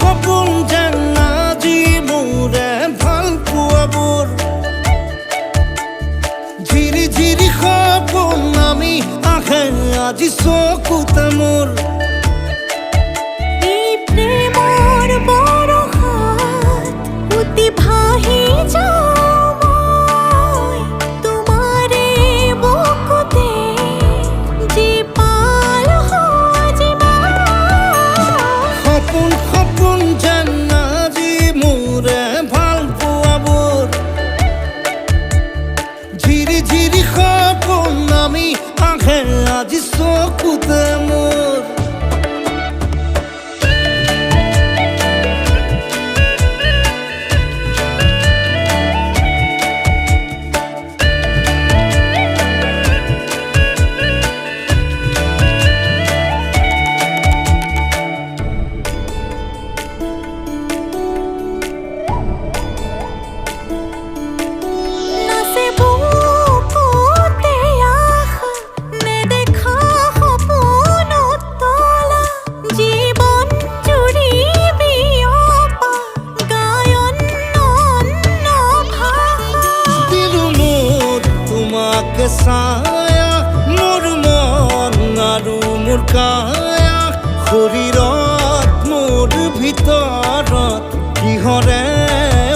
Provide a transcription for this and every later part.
সপোন যেন আজি মোৰে ভাল পোৱাবোৰ ঝিৰি ঝিৰি সপোন আমি আহে আজি চকুতে মোৰ এই প্ৰেমৰ বৰষাত উটি ভাহি যাওঁ মই তোমাৰে বুকুতে জীপাল সজিবা সপোন সপোন যেন আজি মোৰে ভাল পোৱাবোৰ ঝিৰি ঝিৰি সপোন আমি আহে আজি চকুতে মোৰ নাচে বুকুতে আশা নেদেখা সপোনত তলা জীৱন জুৰি বিয়পা গায়ন অন্য ভাষা দিলো মোৰ তোমাকে ছায়া মোৰ মন আৰু মোৰ কায়া শৰীৰত মোৰ ভিতৰত কিহৰে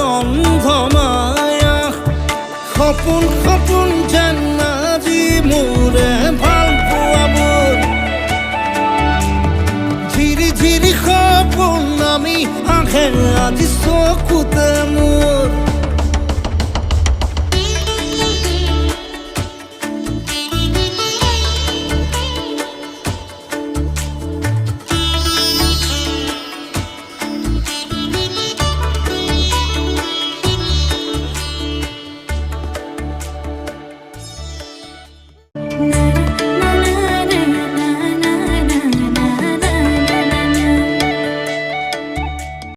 অন্ধ মায়া সপোন সপোন যেন আজি মোৰে ভাল পোৱাবোৰ ঝিৰি ঝিৰি সপোন আমি আহে আজি চকুতে মোৰ